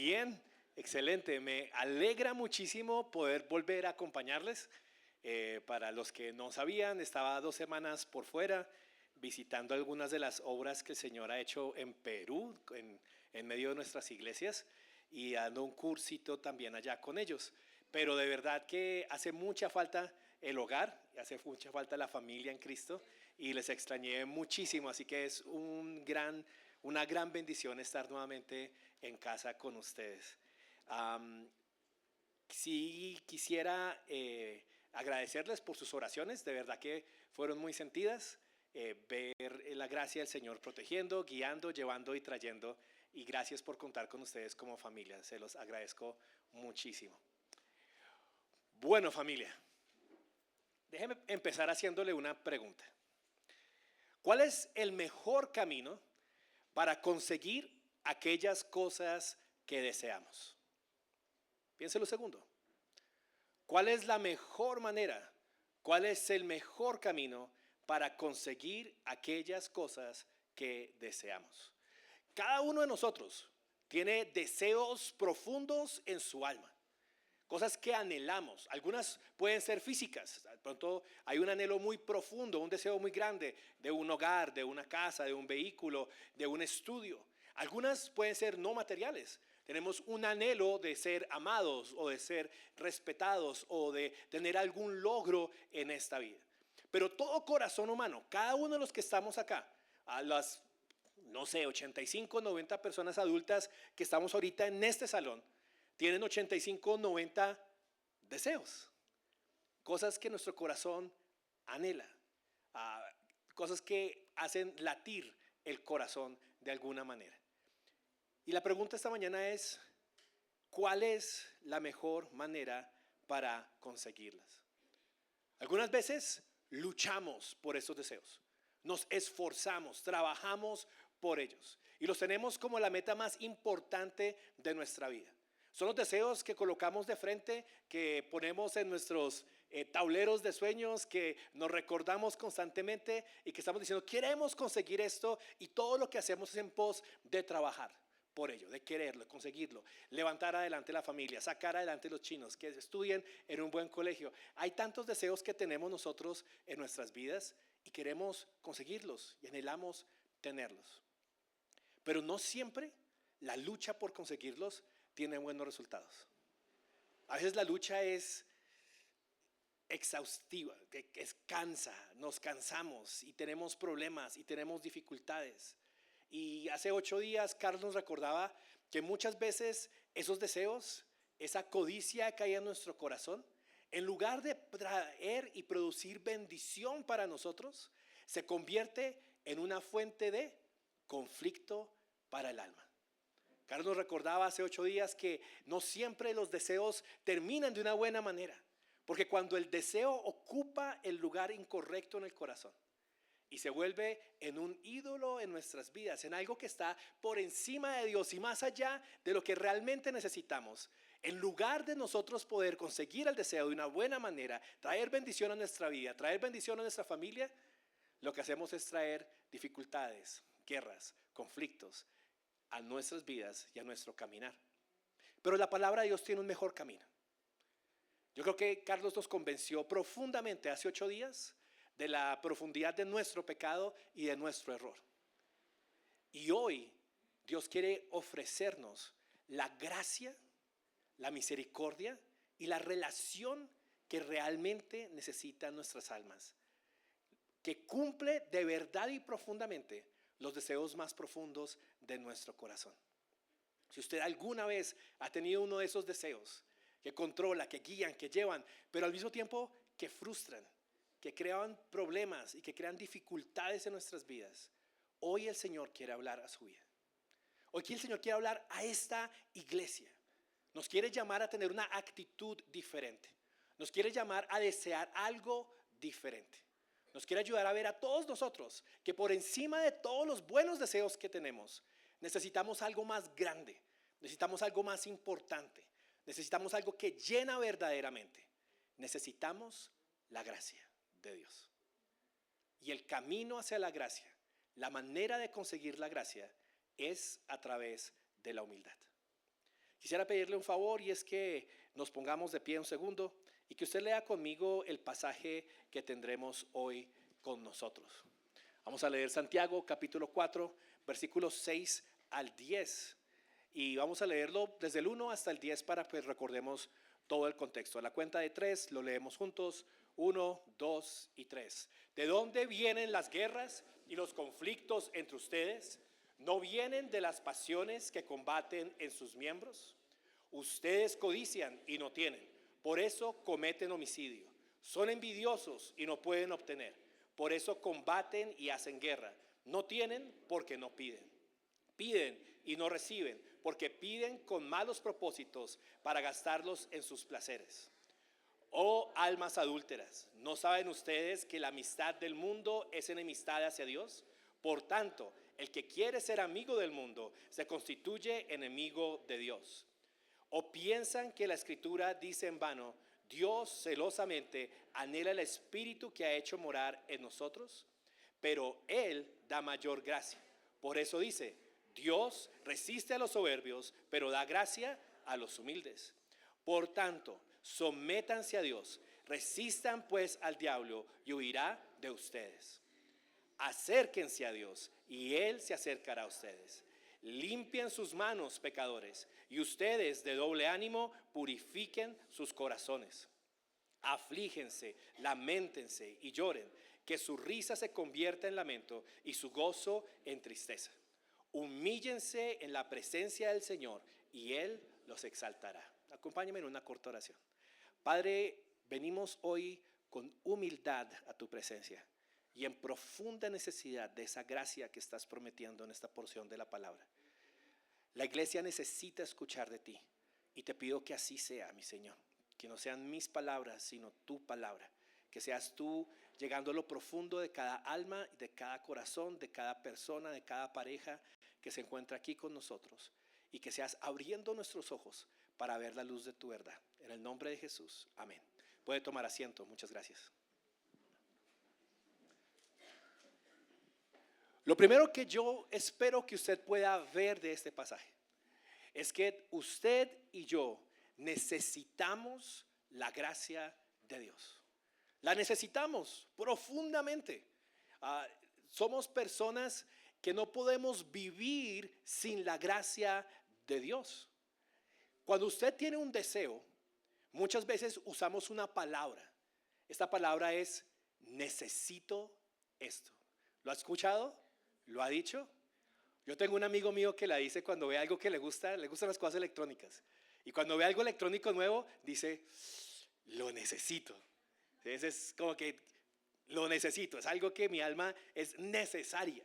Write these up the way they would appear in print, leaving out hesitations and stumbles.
Bien, excelente. Me alegra muchísimo poder volver a acompañarles. Para los que no sabían, estaba 2 semanas por fuera visitando algunas de las obras que el Señor ha hecho en Perú, en medio de nuestras iglesias, y dando un cursito también allá con ellos. Pero de verdad que hace mucha falta el hogar, hace mucha falta la familia en Cristo, y les extrañé muchísimo, así que es una gran bendición estar nuevamente en casa con ustedes. Sí quisiera agradecerles por sus oraciones, de verdad que fueron muy sentidas, ver la gracia del Señor protegiendo, guiando, llevando y trayendo, y gracias por contar con ustedes como familia, se los agradezco muchísimo. Bueno, familia, déjenme empezar haciéndole una pregunta. ¿Cuál es el mejor camino para conseguir aquellas cosas que deseamos? Piénselo un segundo. ¿Cuál es la mejor manera? ¿Cuál es el mejor camino para conseguir aquellas cosas que deseamos? Cada uno de nosotros tiene deseos profundos en su alma, cosas que anhelamos. Algunas pueden ser físicas. De pronto hay un anhelo muy profundo, un deseo muy grande de un hogar, de una casa, de un vehículo, de un estudio. Algunas pueden ser no materiales. Tenemos un anhelo de ser amados o de ser respetados o de tener algún logro en esta vida. Pero todo corazón humano, cada uno de los que estamos acá, a las, no sé, 85, 90 personas adultas que estamos ahorita en este salón, tienen 85, 90 deseos, cosas que nuestro corazón anhela, cosas que hacen latir el corazón de alguna manera. Y la pregunta esta mañana es, ¿cuál es la mejor manera para conseguirlas? Algunas veces luchamos por esos deseos, nos esforzamos, trabajamos por ellos y los tenemos como la meta más importante de nuestra vida. Son los deseos que colocamos de frente, que ponemos en nuestros tableros de sueños, que nos recordamos constantemente y que estamos diciendo, queremos conseguir esto, y todo lo que hacemos es en pos de trabajar por ello, de quererlo, conseguirlo, levantar adelante la familia, sacar adelante los chinos, que estudien en un buen colegio. Hay tantos deseos que tenemos nosotros en nuestras vidas y queremos conseguirlos y anhelamos tenerlos. Pero no siempre la lucha por conseguirlos tiene buenos resultados. A veces la lucha es exhaustiva, nos cansamos y tenemos problemas y tenemos dificultades. Y hace 8 días Carlos nos recordaba que muchas veces esos deseos, esa codicia que hay en nuestro corazón, en lugar de traer y producir bendición para nosotros, se convierte en una fuente de conflicto para el alma. Carlos nos recordaba hace 8 días que no siempre los deseos terminan de una buena manera, porque cuando el deseo ocupa el lugar incorrecto en el corazón y se vuelve en un ídolo en nuestras vidas, en algo que está por encima de Dios y más allá de lo que realmente necesitamos, en lugar de nosotros poder conseguir el deseo de una buena manera, traer bendición a nuestra vida, traer bendición a nuestra familia, lo que hacemos es traer dificultades, guerras, conflictos a nuestras vidas y a nuestro caminar. Pero la palabra de Dios tiene un mejor camino. Yo creo que Carlos nos convenció profundamente hace 8 días de la profundidad de nuestro pecado y de nuestro error. Y hoy Dios quiere ofrecernos la gracia, la misericordia y la relación que realmente necesitan nuestras almas, que cumple de verdad y profundamente los deseos más profundos de nuestro corazón. Si usted alguna vez ha tenido uno de esos deseos que controla, que guían, que llevan, pero al mismo tiempo que frustran, que crean problemas y que crean dificultades en nuestras vidas, hoy el Señor quiere hablar a su vida. Hoy el Señor quiere hablar a esta iglesia. Nos quiere llamar a tener una actitud diferente. Nos quiere llamar a desear algo diferente. Nos quiere ayudar a ver a todos nosotros que por encima de todos los buenos deseos que tenemos, necesitamos algo más grande, necesitamos algo más importante, necesitamos algo que llena verdaderamente. Necesitamos la gracia de Dios. Y el camino hacia la gracia, la manera de conseguir la gracia es a través de la humildad. Quisiera pedirle un favor y es que nos pongamos de pie un segundo y que usted lea conmigo el pasaje que tendremos hoy con nosotros. Vamos a leer Santiago capítulo 4, versículos 6 al 10 y vamos a leerlo desde el 1 hasta el 10 para que recordemos todo el contexto. A la cuenta de 3 lo leemos juntos. 1, 2 y 3. ¿De dónde vienen las guerras y los conflictos entre ustedes? ¿No vienen de las pasiones que combaten en sus miembros? Ustedes codician y no tienen, por eso cometen homicidio. Son envidiosos y no pueden obtener, por eso combaten y hacen guerra. No tienen porque no piden. Piden y no reciben, porque piden con malos propósitos para gastarlos en sus placeres. Oh almas adúlteras, ¿no saben ustedes que la amistad del mundo es enemistad hacia Dios? Por tanto, el que quiere ser amigo del mundo se constituye enemigo de Dios. ¿O piensan que la Escritura dice en vano, Dios celosamente anhela el Espíritu que ha hecho morar en nosotros? Pero Él da mayor gracia. Por eso dice, Dios resiste a los soberbios, pero da gracia a los humildes. Por tanto, sométanse a Dios, resistan pues al diablo y huirá de ustedes. Acérquense a Dios y Él se acercará a ustedes. Limpien sus manos, pecadores, y ustedes de doble ánimo purifiquen sus corazones. Aflígense, lamentense y lloren, que su risa se convierta en lamento y su gozo en tristeza. Humíllense en la presencia del Señor y Él los exaltará. Acompáñenme en una corta oración. Padre, venimos hoy con humildad a tu presencia y en profunda necesidad de esa gracia que estás prometiendo en esta porción de la palabra. La iglesia necesita escuchar de ti y te pido que así sea, mi Señor. Que no sean mis palabras, sino tu palabra. Que seas tú llegando a lo profundo de cada alma, de cada corazón, de cada persona, de cada pareja que se encuentra aquí con nosotros. Y que seas abriendo nuestros ojos para ver la luz de tu verdad. En el nombre de Jesús, amén. Puede tomar asiento, muchas gracias. Lo primero que yo espero que usted pueda ver de este pasaje es que usted y yo necesitamos la gracia de Dios. La necesitamos profundamente. Somos personas que no podemos vivir sin la gracia de Dios. Cuando usted tiene un deseo, muchas veces usamos una palabra. Esta palabra es necesito esto. ¿Lo ha escuchado? ¿Lo ha dicho? Yo tengo un amigo mío que la dice cuando ve algo que le gustan las cosas electrónicas. Y cuando ve algo electrónico nuevo, dice, lo necesito. Es como que lo necesito, es algo que mi alma es necesaria.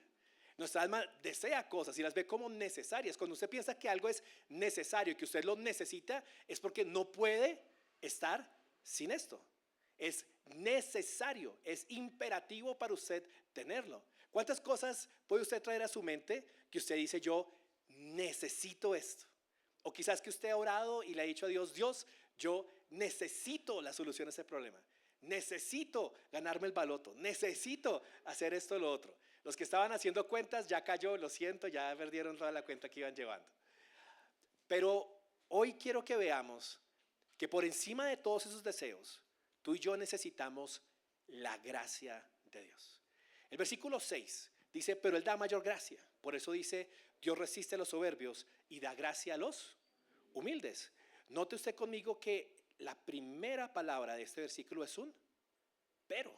Nuestra alma desea cosas y las ve como necesarias. Cuando usted piensa que algo es necesario, que usted lo necesita, es porque no puede estar sin esto. Es necesario, es imperativo para usted tenerlo. ¿Cuántas cosas puede usted traer a su mente que usted dice, yo necesito esto? O quizás que usted ha orado y le ha dicho a Dios, Dios, yo necesito la solución a ese problema. Necesito ganarme el baloto, necesito hacer esto o lo otro. Los que estaban haciendo cuentas ya cayó, lo siento, ya perdieron toda la cuenta que iban llevando. Pero hoy quiero que veamos que por encima de todos esos deseos, tú y yo necesitamos la gracia de Dios. El versículo 6 dice, pero Él da mayor gracia. Por eso dice, Dios resiste a los soberbios y da gracia a los humildes. Note usted conmigo que la primera palabra de este versículo es un pero.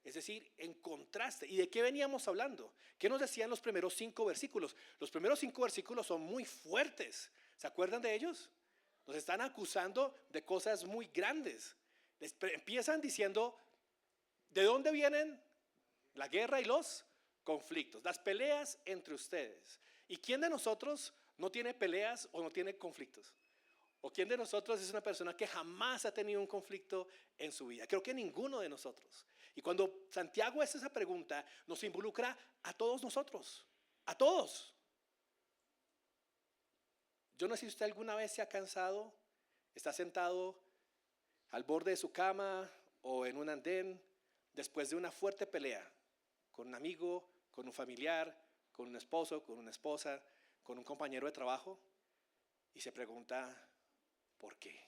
Es decir, en contraste. ¿Y de qué veníamos hablando? ¿Qué nos decían los primeros 5 versículos? Los primeros 5 versículos son muy fuertes. ¿Se acuerdan de ellos? Nos están acusando de cosas muy grandes. Empiezan diciendo, ¿de dónde vienen la guerra y los conflictos? Las peleas entre ustedes. ¿Y quién de nosotros no tiene peleas o no tiene conflictos? ¿O quién de nosotros es una persona que jamás ha tenido un conflicto en su vida? Creo que ninguno de nosotros. Y cuando Santiago hace esa pregunta, nos involucra a todos nosotros, a todos. Yo no sé si usted alguna vez se ha cansado, está sentado al borde de su cama o en un andén después de una fuerte pelea con un amigo, con un familiar, con un esposo, con una esposa, con un compañero de trabajo. y se pregunta, ¿por qué?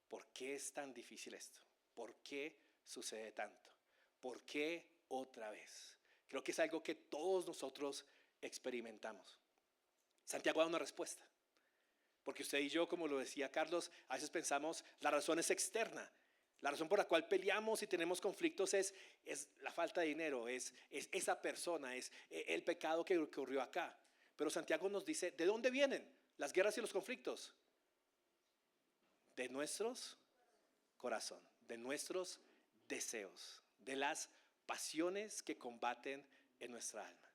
¿Por qué es tan difícil esto? ¿Por qué sucede tanto? ¿Por qué otra vez? Creo que es algo que todos nosotros experimentamos. Santiago da una respuesta. Porque usted y yo, como lo decía Carlos, a veces pensamos la razón es externa. La razón por la cual peleamos y tenemos conflictos es la falta de dinero, es esa persona, es el pecado que ocurrió acá. Pero Santiago nos dice, ¿de dónde vienen las guerras y los conflictos? De nuestros corazón, de nuestros deseos, de las pasiones que combaten en nuestra alma.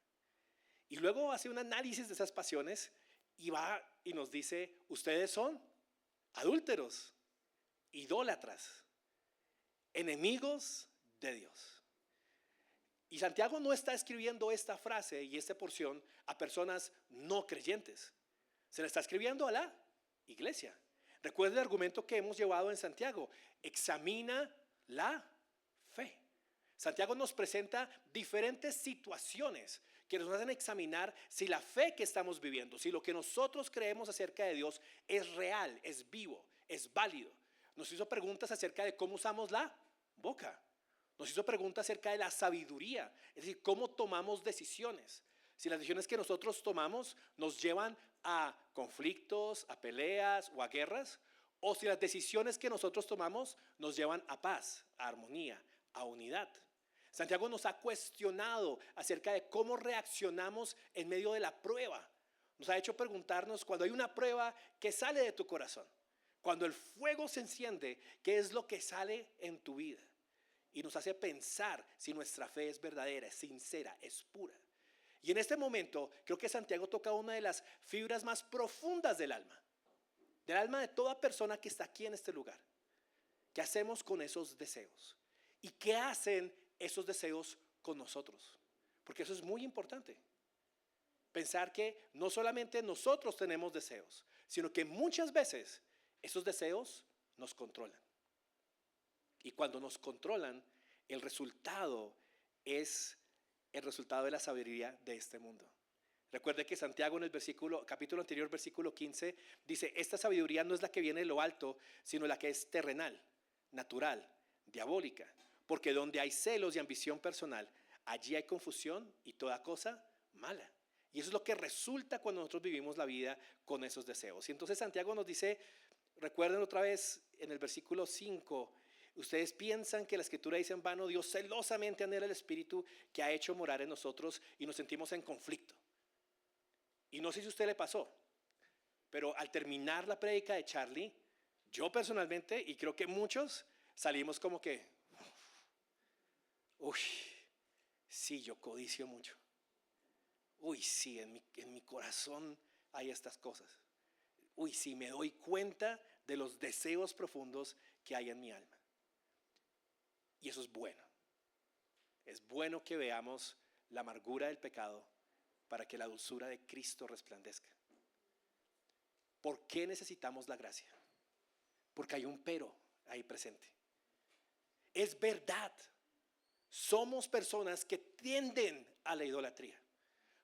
Y luego hace un análisis de esas pasiones y va y nos dice, ustedes son adúlteros, idólatras, enemigos de Dios. Y Santiago no está escribiendo esta frase y esta porción a personas no creyentes. Se la está escribiendo a la iglesia. Recuerda el argumento que hemos llevado en Santiago. Examina la fe. Santiago nos presenta diferentes situaciones que nos hacen examinar si la fe que estamos viviendo, si lo que nosotros creemos acerca de Dios es real, es vivo, es válido. Nos hizo preguntas acerca de cómo usamos la boca. Nos hizo preguntas acerca de la sabiduría, es decir, cómo tomamos decisiones. Si las decisiones que nosotros tomamos nos llevan a conflictos, a peleas o a guerras, o si las decisiones que nosotros tomamos nos llevan a paz, a armonía, a unidad. Santiago nos ha cuestionado acerca de cómo reaccionamos en medio de la prueba. Nos ha hecho preguntarnos cuando hay una prueba que sale de tu corazón, cuando el fuego se enciende, ¿qué es lo que sale en tu vida? Y nos hace pensar si nuestra fe es verdadera, es sincera, es pura. Y en este momento creo que Santiago toca una de las fibras más profundas del alma de toda persona que está aquí en este lugar. ¿Qué hacemos con esos deseos? ¿Y qué hacen esos deseos con nosotros? Porque eso es muy importante. Pensar que no solamente nosotros tenemos deseos, sino que muchas veces esos deseos nos controlan. Y cuando nos controlan, el resultado es el resultado de la sabiduría de este mundo. Recuerde que Santiago en el capítulo anterior, versículo 15, dice, esta sabiduría no es la que viene de lo alto, sino la que es terrenal, natural, diabólica. Porque donde hay celos y ambición personal, allí hay confusión y toda cosa mala. Y eso es lo que resulta cuando nosotros vivimos la vida con esos deseos. Y entonces Santiago nos dice, recuerden otra vez en el versículo 5, ustedes piensan que la escritura dice en vano, Dios celosamente anhela el espíritu que ha hecho morar en nosotros y nos sentimos en conflicto. Y no sé si a usted le pasó, pero al terminar la prédica de Charlie, yo personalmente, y creo que muchos, salimos como que, uy, sí, yo codicio mucho. Uy, sí, en mi corazón hay estas cosas. Uy, sí, me doy cuenta de los deseos profundos que hay en mi alma. Y eso es bueno. Es bueno que veamos la amargura del pecado para que la dulzura de Cristo resplandezca. ¿Por qué necesitamos la gracia? Porque hay un pero ahí presente. Es verdad, somos personas que tienden a la idolatría.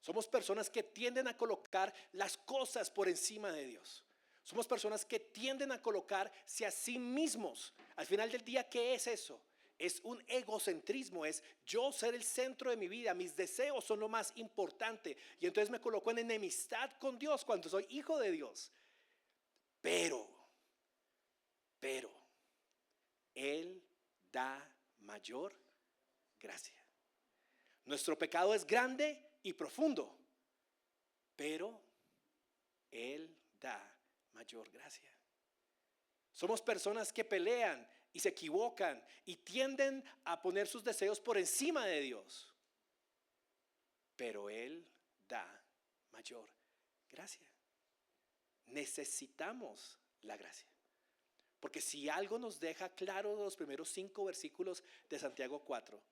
Somos personas que tienden a colocar las cosas por encima de Dios. Somos personas que tienden a colocarse a sí mismos. Al final del día, ¿qué es eso? Es un egocentrismo, es yo ser el centro de mi vida, mis deseos son lo más importante. Y entonces me coloco en enemistad con Dios cuando soy hijo de Dios. Pero, Él da mayor gracia. Nuestro pecado es grande y profundo, pero Él da mayor gracia. Somos personas que pelean y se equivocan y tienden a poner sus deseos por encima de Dios, pero Él da mayor gracia. Necesitamos la gracia, porque si algo nos deja claro los primeros 5 versículos de Santiago 4,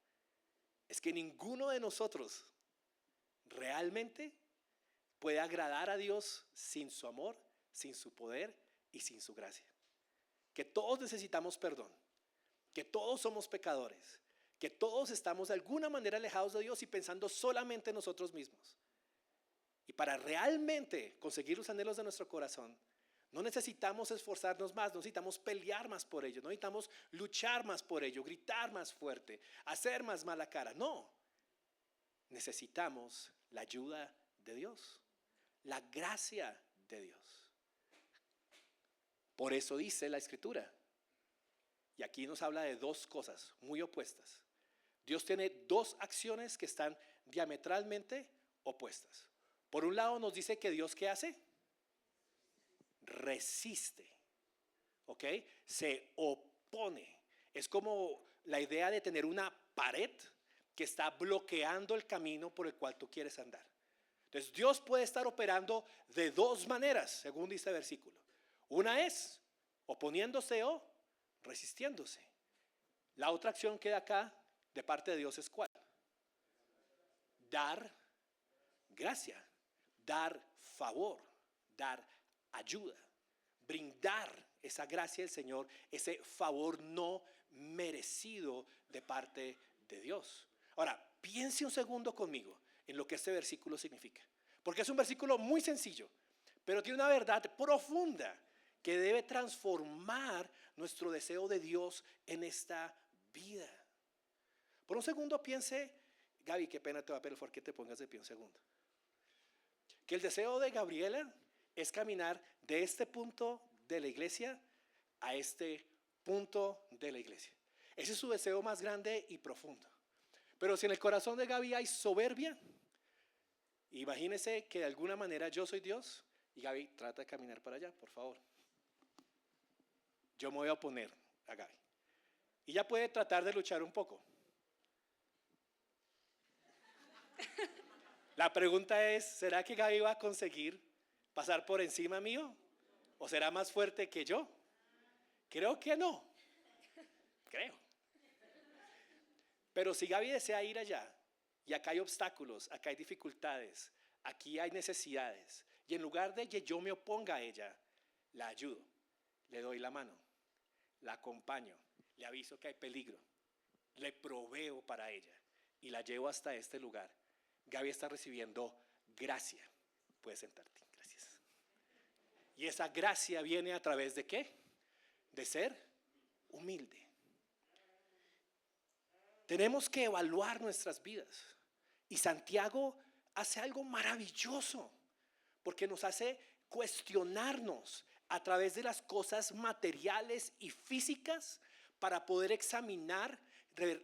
es que ninguno de nosotros realmente puede agradar a Dios sin su amor, sin su poder y sin su gracia. Que todos necesitamos perdón, que todos somos pecadores, que todos estamos de alguna manera alejados de Dios y pensando solamente en nosotros mismos. Y para realmente conseguir los anhelos de nuestro corazón, no necesitamos esforzarnos más, no necesitamos pelear más por ello, no necesitamos luchar más por ello, gritar más fuerte, hacer más mala cara. No, necesitamos la ayuda de Dios, la gracia de Dios. Por eso dice la Escritura, y aquí nos habla de dos cosas muy opuestas. Dios tiene dos acciones que están diametralmente opuestas. Por un lado nos dice que Dios, ¿qué hace? Resiste, ¿ok? Se opone. Es como la idea de tener una pared que está bloqueando el camino por el cual tú quieres andar. Entonces Dios puede estar operando de dos maneras, según dice el versículo. Una es oponiéndose o resistiéndose. La otra acción que da acá de parte de Dios es ¿cuál? Dar gracia, dar favor, dar ayuda, brindar esa gracia del Señor, ese favor no merecido de parte de Dios. Ahora, piense un segundo conmigo en lo que este versículo significa, porque es un versículo muy sencillo, pero tiene una verdad profunda que debe transformar nuestro deseo de Dios en esta vida. Por un segundo piense, Gaby, qué pena te va a pedir el favor que te pongas de pie un segundo. Que el deseo de Gabriela es caminar de este punto de la iglesia a este punto de la iglesia. Ese es su deseo más grande y profundo. Pero si en el corazón de Gaby hay soberbia, imagínese que de alguna manera yo soy Dios y Gaby trata de caminar para allá, por favor. Yo me voy a oponer a Gaby. Y ella puede tratar de luchar un poco. La pregunta es, ¿será que Gaby va a conseguir pasar por encima mío? ¿O será más fuerte que yo? Creo que no. Creo. Pero si Gaby desea ir allá, y acá hay obstáculos, acá hay dificultades, aquí hay necesidades, y en lugar de que yo me oponga a ella, la ayudo, le doy la mano, la acompaño, le aviso que hay peligro, le proveo para ella y la llevo hasta este lugar. Gaby está recibiendo gracia. Puedes sentarte, gracias. Y esa gracia viene a través de ¿qué? De ser humilde. Tenemos que evaluar nuestras vidas. Y Santiago hace algo maravilloso, porque nos hace cuestionarnos a través de las cosas materiales y físicas para poder examinar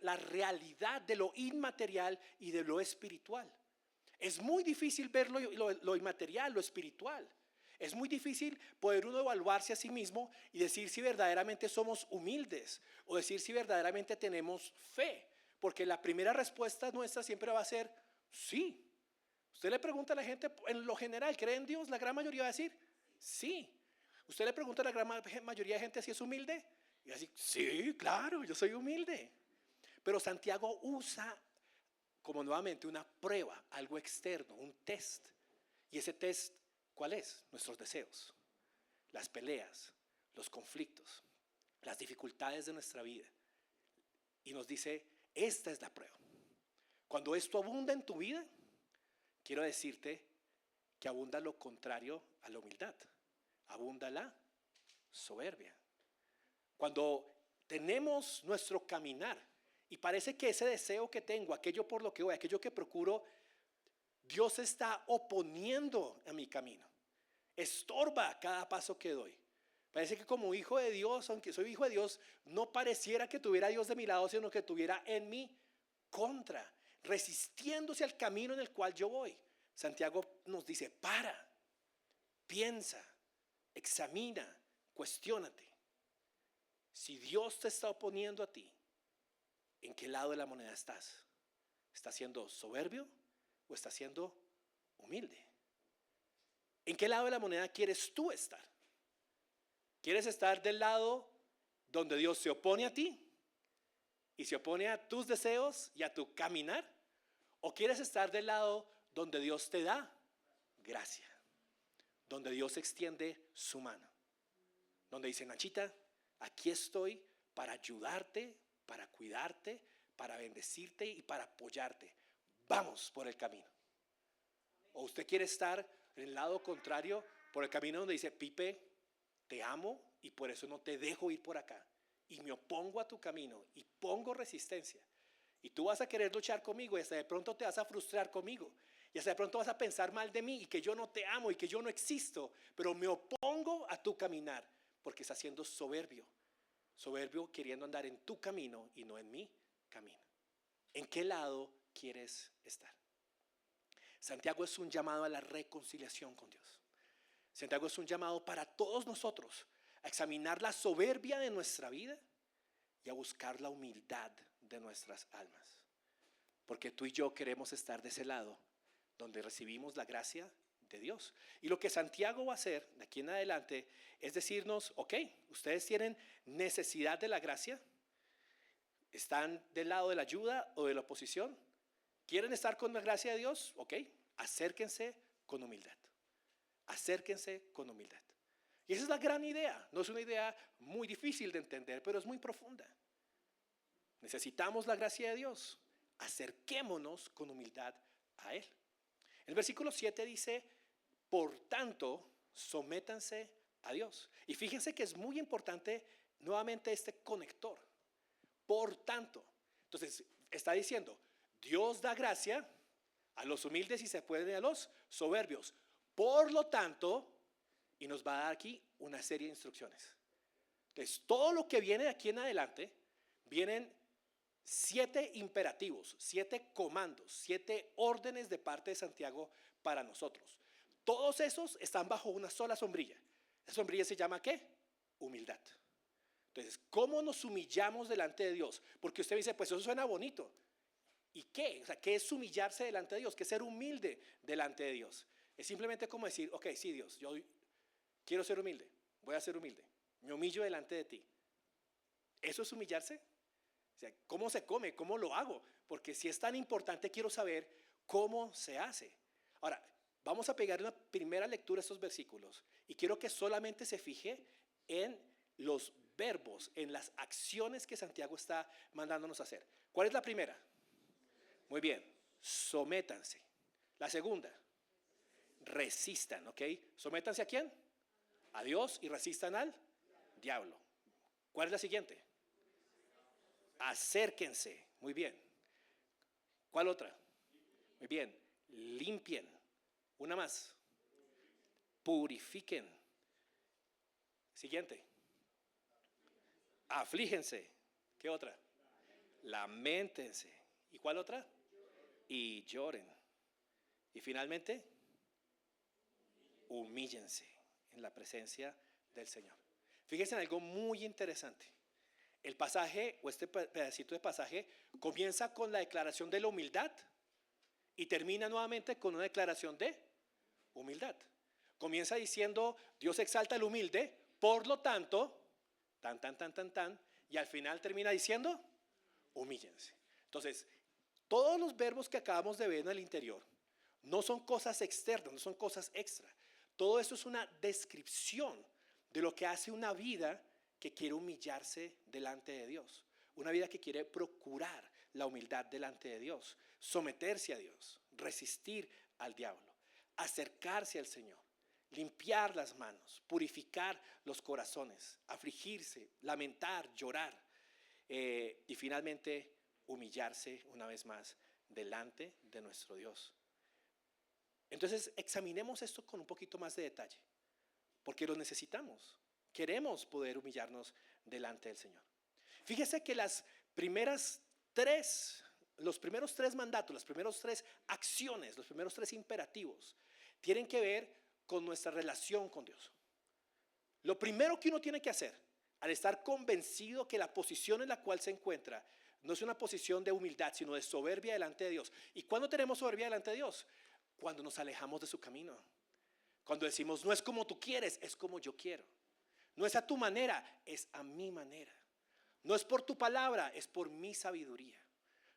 la realidad de lo inmaterial y de lo espiritual. Es muy difícil ver lo inmaterial, lo espiritual. Es muy difícil poder uno evaluarse a sí mismo y decir si verdaderamente somos humildes o decir si verdaderamente tenemos fe. Porque la primera respuesta nuestra siempre va a ser sí. Usted le pregunta a la gente en lo general, ¿cree en Dios? La gran mayoría va a decir sí. Usted le pregunta a la gran mayoría de gente si es humilde y va a decir sí, claro, yo soy humilde. Pero Santiago usa como nuevamente una prueba, algo externo, un test. Y ese test, ¿cuál es? Nuestros deseos, las peleas, los conflictos, las dificultades de nuestra vida. Y nos dice, esta es la prueba. Cuando esto abunda en tu vida, quiero decirte que abunda lo contrario a la humildad. Abunda la soberbia. Cuando tenemos nuestro caminar y parece que ese deseo que tengo, aquello por lo que voy, aquello que procuro, Dios está oponiendo a mi camino. Estorba cada paso que doy. Parece que como hijo de Dios, aunque soy hijo de Dios, no pareciera que tuviera a Dios de mi lado, sino que tuviera en mi contra, resistiéndose al camino en el cual yo voy. Santiago nos dice, para, piensa, examina, cuestiónate. Si Dios te está oponiendo a ti, ¿en qué lado de la moneda estás? ¿Estás siendo soberbio o estás siendo humilde? ¿En qué lado de la moneda quieres tú estar? ¿Quieres estar del lado donde Dios se opone a ti y se opone a tus deseos y a tu caminar? ¿O quieres estar del lado donde Dios te da gracia? Donde Dios extiende su mano. Donde dice, Nachita, aquí estoy para ayudarte, para cuidarte, para bendecirte y para apoyarte. Vamos por el camino. O usted quiere estar en el lado contrario, por el camino donde dice, Pipe, te amo y por eso no te dejo ir por acá. Y me opongo a tu camino y pongo resistencia. Y tú vas a querer luchar conmigo y hasta de pronto te vas a frustrar conmigo. Y hasta de pronto vas a pensar mal de mí y que yo no te amo y que yo no existo. Pero me opongo a tu caminar porque estás siendo soberbio. Soberbio queriendo andar en tu camino y no en mi camino. ¿En qué lado quieres estar? Santiago es un llamado a la reconciliación con Dios. Santiago es un llamado para todos nosotros a examinar la soberbia de nuestra vida y a buscar la humildad de nuestras almas. Porque tú y yo queremos estar de ese lado donde recibimos la gracia de Dios. Y lo que Santiago va a hacer de aquí en adelante es decirnos, ok, ustedes tienen necesidad de la gracia, están del lado de la ayuda o de la oposición, quieren estar con la gracia de Dios, ok, acérquense con humildad. Acérquense con humildad. Y esa es la gran idea. No es una idea muy difícil de entender, pero es muy profunda. Necesitamos la gracia de Dios. Acerquémonos con humildad a Él. El versículo 7 dice, por tanto, sométanse a Dios. Y fíjense que es muy importante nuevamente este conector. Por tanto. Entonces, está diciendo, Dios da gracia a los humildes y se puede a los soberbios. Por lo tanto, y nos va a dar aquí una serie de instrucciones. Entonces, todo lo que viene de aquí en adelante, vienen 7 imperativos, 7 comandos, 7 órdenes de parte de Santiago para nosotros. Todos esos están bajo una sola sombrilla. La sombrilla se llama ¿qué? Humildad. Entonces, ¿cómo nos humillamos delante de Dios? Porque usted dice, pues eso suena bonito. ¿Y qué? O sea, ¿qué es humillarse delante de Dios? ¿Qué es ser humilde delante de Dios? Es simplemente como decir, ok, sí Dios, yo quiero ser humilde, voy a ser humilde, me humillo delante de ti. ¿Eso es humillarse? O sea, ¿cómo se come? ¿Cómo lo hago? Porque si es tan importante, quiero saber cómo se hace. Ahora, vamos a pegar una primera lectura a estos versículos y quiero que solamente se fije en los verbos, en las acciones que Santiago está mandándonos a hacer. ¿Cuál es la primera? Muy bien, sométanse. La segunda, resistan, ¿ok? ¿Sométanse a quién? A Dios y resistan al diablo. ¿Cuál es la siguiente? Acérquense. Muy bien. ¿Cuál otra? Muy bien. Limpien. Una más. Purifiquen. Siguiente. Aflígense. ¿Qué otra? Lamentense. ¿Y cuál otra? Y lloren. Y finalmente, humíllense en la presencia del Señor. Fíjense en algo muy interesante. El pasaje, o este pedacito de pasaje, comienza con la declaración de la humildad y termina nuevamente con una declaración de humildad. Comienza diciendo, Dios exalta al humilde, por lo tanto, y al final termina diciendo, humíllense. Entonces, todos los verbos que acabamos de ver en el interior no son cosas externas, no son cosas extra. Todo eso es una descripción de lo que hace una vida que quiere humillarse delante de Dios. Una vida que quiere procurar la humildad delante de Dios, someterse a Dios, resistir al diablo, acercarse al Señor, limpiar las manos, purificar los corazones, afligirse, lamentar, llorar y finalmente humillarse una vez más delante de nuestro Dios. Entonces examinemos esto con un poquito más de detalle, porque lo necesitamos. Queremos poder humillarnos delante del Señor. Fíjese que los primeros 3 mandatos, las primeras 3 acciones, los primeros 3 imperativos, tienen que ver con nuestra relación con Dios. Lo primero que uno tiene que hacer, al estar convencido que la posición en la cual se encuentra no es una posición de humildad, sino de soberbia delante de Dios. ¿Y cuándo tenemos soberbia delante de Dios? Cuando nos alejamos de su camino. Cuando decimos, no es como tú quieres, es como yo quiero. No es a tu manera, es a mi manera. No es por tu palabra, es por mi sabiduría.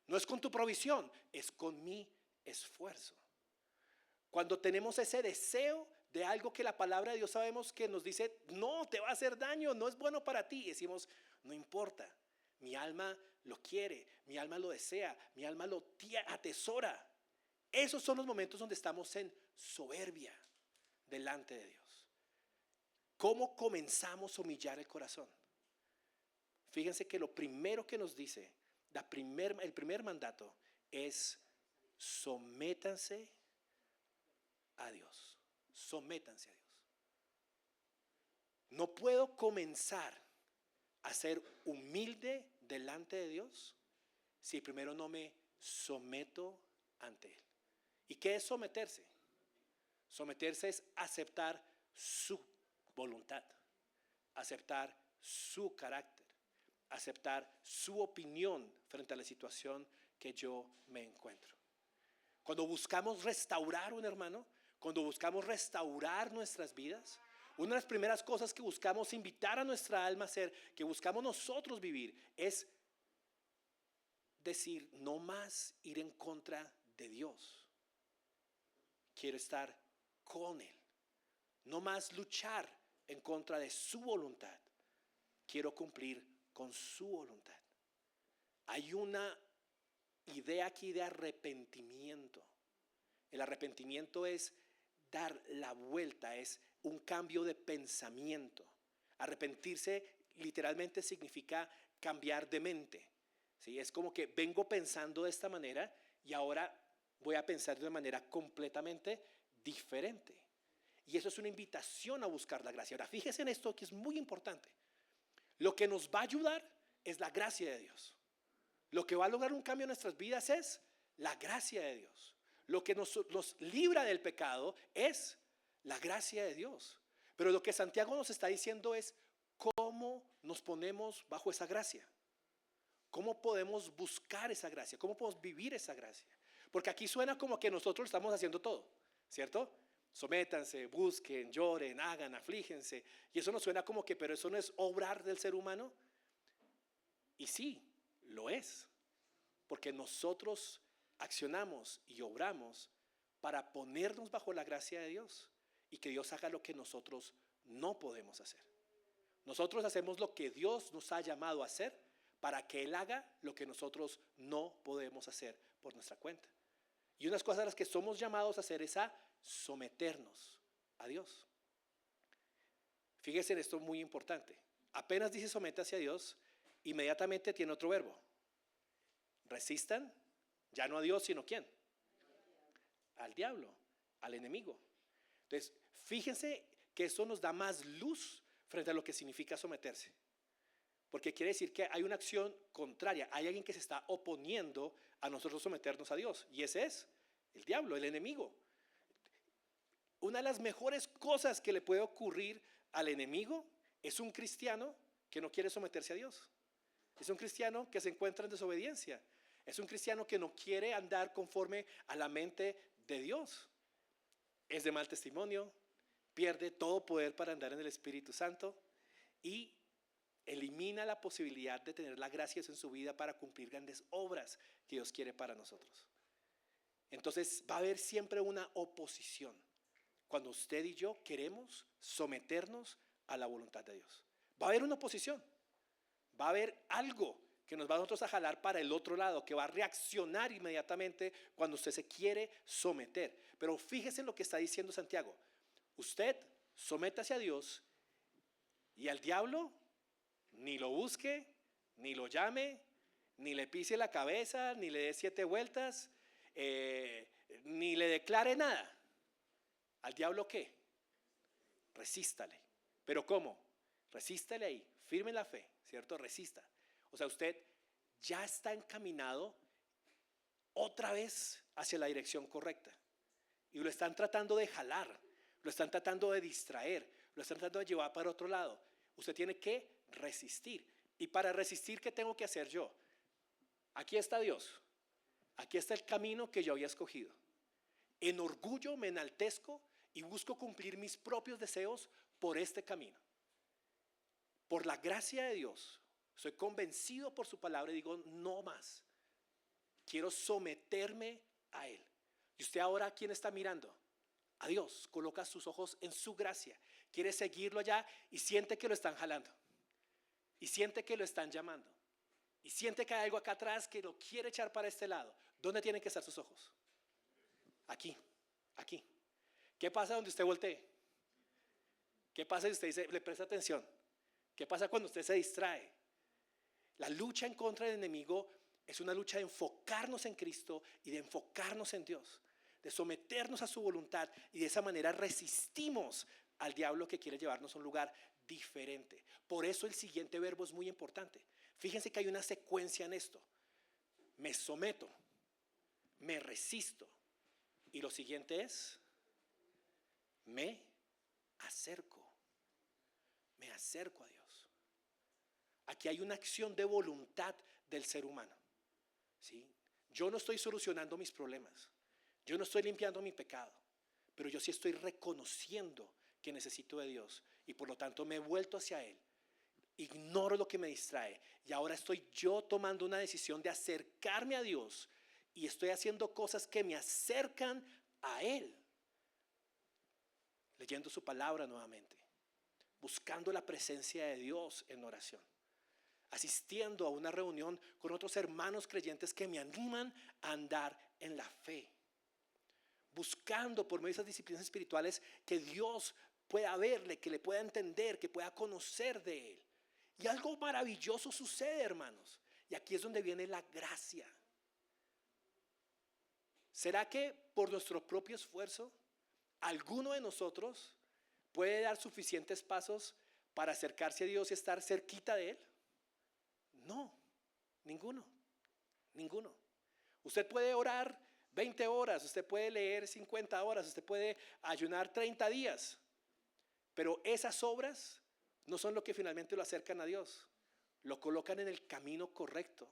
No es con tu provisión, es con mi esfuerzo. Cuando tenemos ese deseo de algo que la palabra de Dios sabemos que nos dice, no, te va a hacer daño, no es bueno para ti. Y decimos, no importa, mi alma lo quiere, mi alma lo desea, mi alma lo atesora. Esos son los momentos donde estamos en soberbia delante de Dios. ¿Cómo comenzamos a humillar el corazón? Fíjense que lo primero que nos dice, el primer mandato es sométanse a Dios. Sométanse a Dios. No puedo comenzar a ser humilde delante de Dios si primero no me someto ante Él. ¿Y qué es someterse? Someterse es aceptar su voluntad, aceptar su carácter, aceptar su opinión frente a la situación que yo me encuentro. Cuando buscamos restaurar un hermano, cuando buscamos restaurar nuestras vidas, una de las primeras cosas que buscamos invitar a nuestra alma a hacer, que buscamos nosotros vivir, es decir, no más ir en contra de Dios. Quiero estar con Él. No más luchar en contra de su voluntad. Quiero cumplir con su voluntad. Hay una idea aquí de arrepentimiento. El arrepentimiento es dar la vuelta, es un cambio de pensamiento. Arrepentirse literalmente significa cambiar de mente. ¿Sí? Es como que vengo pensando de esta manera y ahora voy a pensar de una manera completamente diferente. Y eso es una invitación a buscar la gracia. Ahora, fíjese en esto que es muy importante. Lo que nos va a ayudar es la gracia de Dios. Lo que va a lograr un cambio en nuestras vidas es la gracia de Dios. Lo que nos libra del pecado es la gracia de Dios. Pero lo que Santiago nos está diciendo es cómo nos ponemos bajo esa gracia. ¿Cómo podemos buscar esa gracia? ¿Cómo podemos vivir esa gracia? Porque aquí suena como que nosotros estamos haciendo todo, ¿cierto? Sométanse, busquen, lloren, hagan, aflígense. Y eso nos suena como que, pero eso no es obrar del ser humano. Y sí, lo es. Porque nosotros accionamos y obramos para ponernos bajo la gracia de Dios y que Dios haga lo que nosotros no podemos hacer. Nosotros hacemos lo que Dios nos ha llamado a hacer para que Él haga lo que nosotros no podemos hacer por nuestra cuenta. Y unas cosas a las que somos llamados a hacer es a someternos a Dios. Fíjense en esto muy importante. Apenas dice sométase a Dios, inmediatamente tiene otro verbo. Resistan, ya no a Dios, sino ¿quién? Al diablo, al enemigo. Entonces, fíjense que eso nos da más luz frente a lo que significa someterse. Porque quiere decir que hay una acción contraria, hay alguien que se está oponiendo a nosotros someternos a Dios. Y ese es el diablo, el enemigo. Una de las mejores cosas que le puede ocurrir al enemigo es un cristiano que no quiere someterse a Dios. Es un cristiano que se encuentra en desobediencia. Es un cristiano que no quiere andar conforme a la mente de Dios. Es de mal testimonio, pierde todo poder para andar en el Espíritu Santo y elimina la posibilidad de tener la gracia en su vida para cumplir grandes obras que Dios quiere para nosotros. Entonces va a haber siempre una oposición cuando usted y yo queremos someternos a la voluntad de Dios. Va a haber una oposición, va a haber algo que nos va a nosotros a jalar para el otro lado, que va a reaccionar inmediatamente cuando usted se quiere someter. Pero fíjese en lo que está diciendo Santiago. Usted sométase a Dios y al diablo ni lo busque, ni lo llame, ni le pise la cabeza, ni le dé 7 vueltas, ni le declare nada. ¿Al diablo qué? Resístale. ¿Pero cómo? Resístale ahí, firme la fe, ¿cierto? Resista. O sea, usted ya está encaminado otra vez hacia la dirección correcta. Y lo están tratando de jalar, lo están tratando de distraer, lo están tratando de llevar para otro lado. Usted tiene que resistir. Y para resistir, ¿qué tengo que hacer yo? Aquí está Dios. Aquí está el camino que yo había escogido. En orgullo me enaltezco y busco cumplir mis propios deseos por este camino. Por la gracia de Dios, soy convencido por su palabra y digo, no más. Quiero someterme a Él. Y usted ahora, ¿quién está mirando? A Dios. Coloca sus ojos en su gracia. Quiere seguirlo allá y siente que lo están jalando. Y siente que lo están llamando. Y siente que hay algo acá atrás que lo quiere echar para este lado. ¿Dónde tienen que estar sus ojos? Aquí, aquí. ¿Qué pasa donde usted voltee? ¿Qué pasa si usted dice, le presta atención? ¿Qué pasa cuando usted se distrae? La lucha en contra del enemigo es una lucha de enfocarnos en Cristo y de enfocarnos en Dios, de someternos a su voluntad, y de esa manera resistimos al diablo que quiere llevarnos a un lugar diferente. Por eso el siguiente verbo es muy importante. Fíjense que hay una secuencia en esto. Me someto, me resisto, y lo siguiente es me acerco. Me acerco a Dios. Aquí hay una acción de voluntad del ser humano, ¿sí? Yo no estoy solucionando mis problemas, yo no estoy limpiando mi pecado, pero yo sí estoy reconociendo que necesito de Dios, y por lo tanto me he vuelto hacia Él. Ignoro lo que me distrae, y ahora estoy yo tomando una decisión de acercarme a Dios, y estoy haciendo cosas que me acercan a Él, leyendo su palabra nuevamente, buscando la presencia de Dios en oración, asistiendo a una reunión con otros hermanos creyentes que me animan a andar en la fe, buscando por medio de esas disciplinas espirituales que Dios pueda verle, que le pueda entender, que pueda conocer de Él. Y algo maravilloso sucede, hermanos, y aquí es donde viene la gracia. ¿Será que por nuestro propio esfuerzo alguno de nosotros puede dar suficientes pasos para acercarse a Dios y estar cerquita de Él? No, ninguno. Usted puede orar 20 horas, usted puede leer 50 horas, usted puede ayunar 30 días, pero esas obras no son lo que finalmente lo acercan a Dios, lo colocan en el camino correcto.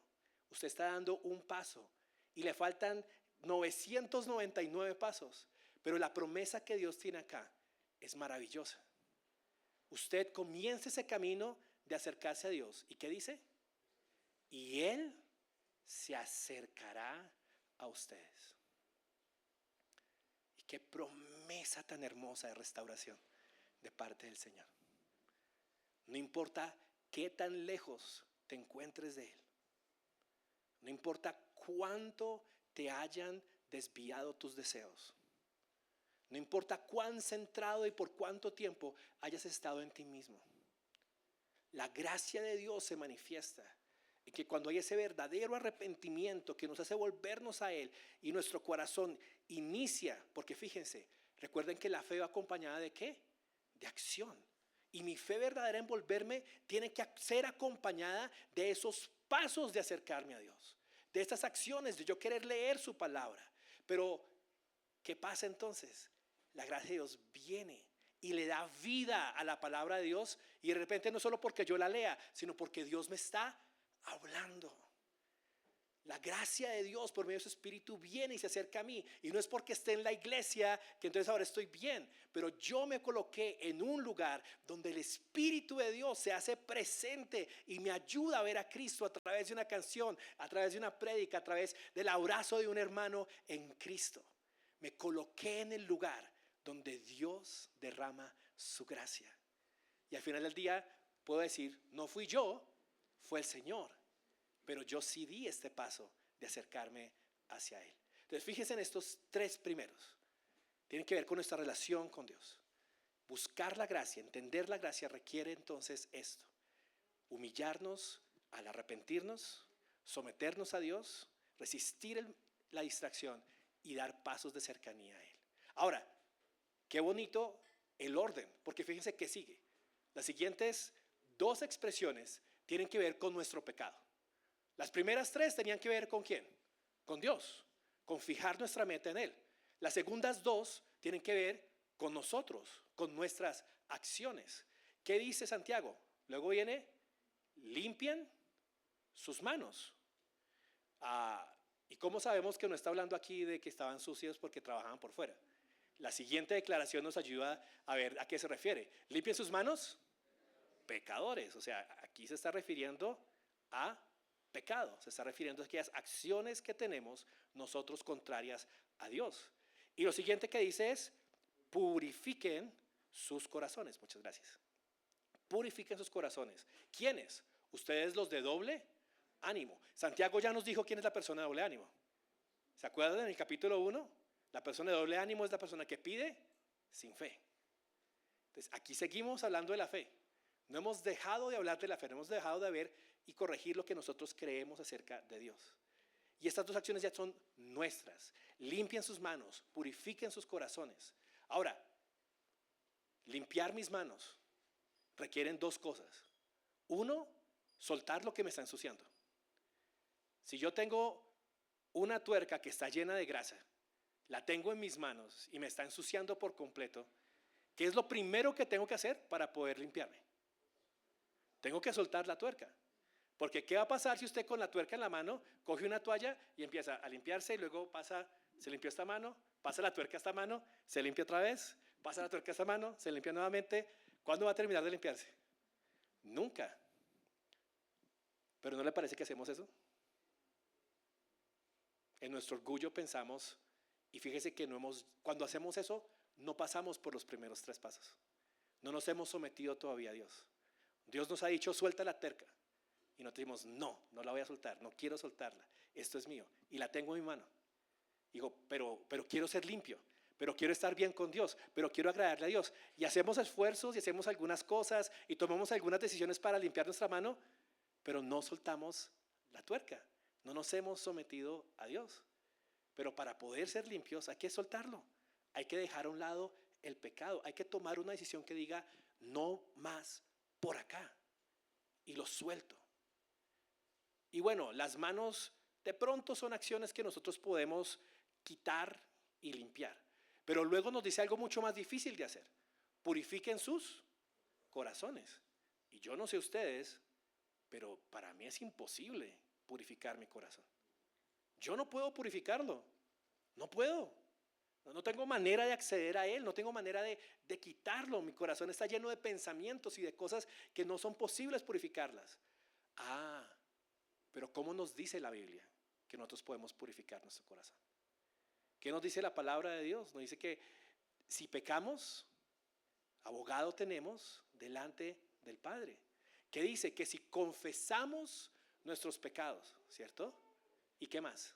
Usted está dando un paso y le faltan 999 pasos, pero la promesa que Dios tiene acá es maravillosa. Usted comienza ese camino de acercarse a Dios, ¿y qué dice? Y Él se acercará a ustedes. Y qué promesa tan hermosa de restauración de parte del Señor. No importa qué tan lejos te encuentres de Él, no importa cuánto te hayan desviado tus deseos, no importa cuán centrado y por cuánto tiempo hayas estado en ti mismo, la gracia de Dios se manifiesta en que cuando hay ese verdadero arrepentimiento que nos hace volvernos a Él y nuestro corazón inicia, porque fíjense, recuerden que la fe va acompañada ¿de qué? De acción. Y mi fe verdadera en volverme tiene que ser acompañada de esos pasos de acercarme a Dios, de estas acciones de yo querer leer su palabra. Pero ¿qué pasa entonces? La gracia de Dios viene y le da vida a la palabra de Dios, y de repente no solo porque yo la lea, sino porque Dios me está hablando. La gracia de Dios por medio de su Espíritu viene y se acerca a mí, y no es porque esté en la iglesia que entonces ahora estoy bien, pero yo me coloqué en un lugar donde el Espíritu de Dios se hace presente y me ayuda a ver a Cristo a través de una canción, a través de una prédica, a través del abrazo de un hermano en Cristo. Me coloqué en el lugar donde Dios derrama su gracia, y al final del día puedo decir, no fui yo, fue el Señor, pero yo sí di este paso de acercarme hacia Él. Entonces fíjense en estos tres primeros. Tienen que ver con nuestra relación con Dios. Buscar la gracia, entender la gracia requiere entonces esto: humillarnos al arrepentirnos, someternos a Dios, resistir la distracción y dar pasos de cercanía a Él. Ahora, qué bonito el orden, porque fíjense que sigue. Las siguientes dos expresiones tienen que ver con nuestro pecado. Las primeras tres tenían que ver ¿con quién? Con Dios, con fijar nuestra meta en Él. Las segundas dos tienen que ver con nosotros, con nuestras acciones. ¿Qué dice Santiago? Luego viene, limpien sus manos. ¿Y cómo sabemos que no está hablando aquí de que estaban sucios porque trabajaban por fuera? La siguiente declaración nos ayuda a ver a qué se refiere. Limpien sus manos, pecadores. O sea, aquí se está refiriendo a pecado, se está refiriendo a aquellas acciones que tenemos nosotros contrarias a Dios. Y lo siguiente que dice es, purifiquen sus corazones. Muchas gracias. Purifiquen sus corazones. ¿Quiénes? Ustedes, los de doble ánimo. Santiago ya nos dijo quién es la persona de doble ánimo. ¿Se acuerdan en el capítulo 1? La persona de doble ánimo es la persona que pide sin fe. Entonces, aquí seguimos hablando de la fe. No hemos dejado de hablar de la fe, no hemos dejado de ver y corregir lo que nosotros creemos acerca de Dios. Y estas dos acciones ya son nuestras. Limpien sus manos, purifiquen sus corazones. Ahora, limpiar mis manos requieren dos cosas. Uno, soltar lo que me está ensuciando. Si yo tengo una tuerca que está llena de grasa, la tengo en mis manos y me está ensuciando por completo, ¿qué es lo primero que tengo que hacer para poder limpiarme? Tengo que soltar la tuerca. Porque ¿qué va a pasar si usted con la tuerca en la mano coge una toalla y empieza a limpiarse y luego pasa, se limpió esta mano, pasa la tuerca a esta mano, se limpia otra vez, pasa la tuerca a esta mano, se limpia nuevamente? ¿Cuándo va a terminar de limpiarse? Nunca. ¿Pero no le parece que hacemos eso? En nuestro orgullo pensamos, y fíjese que cuando hacemos eso, no pasamos por los primeros 3 pasos. No nos hemos sometido todavía a Dios. Dios nos ha dicho, suelta la tuerca. Y nosotros decimos, no la voy a soltar, no quiero soltarla, esto es mío. Y la tengo en mi mano. Digo, pero quiero ser limpio, pero quiero estar bien con Dios, pero quiero agradarle a Dios. Y hacemos esfuerzos y hacemos algunas cosas y tomamos algunas decisiones para limpiar nuestra mano, pero no soltamos la tuerca. No nos hemos sometido a Dios. Pero para poder ser limpios hay que soltarlo. Hay que dejar a un lado el pecado. Hay que tomar una decisión que diga, no más por acá. Y lo suelto. Y bueno, las manos de pronto son acciones que nosotros podemos quitar y limpiar. Pero luego nos dice algo mucho más difícil de hacer. Purifiquen sus corazones. Y yo no sé ustedes, pero para mí es imposible purificar mi corazón. Yo no puedo purificarlo. No puedo. No tengo manera de acceder a él, no tengo manera de quitarlo. Mi corazón está lleno de pensamientos y de cosas que no son posibles purificarlas. Pero ¿cómo nos dice la Biblia que nosotros podemos purificar nuestro corazón? ¿Qué nos dice la palabra de Dios? Nos dice que si pecamos, abogado tenemos delante del Padre. ¿Qué dice? Que si confesamos nuestros pecados, ¿cierto? ¿Y qué más?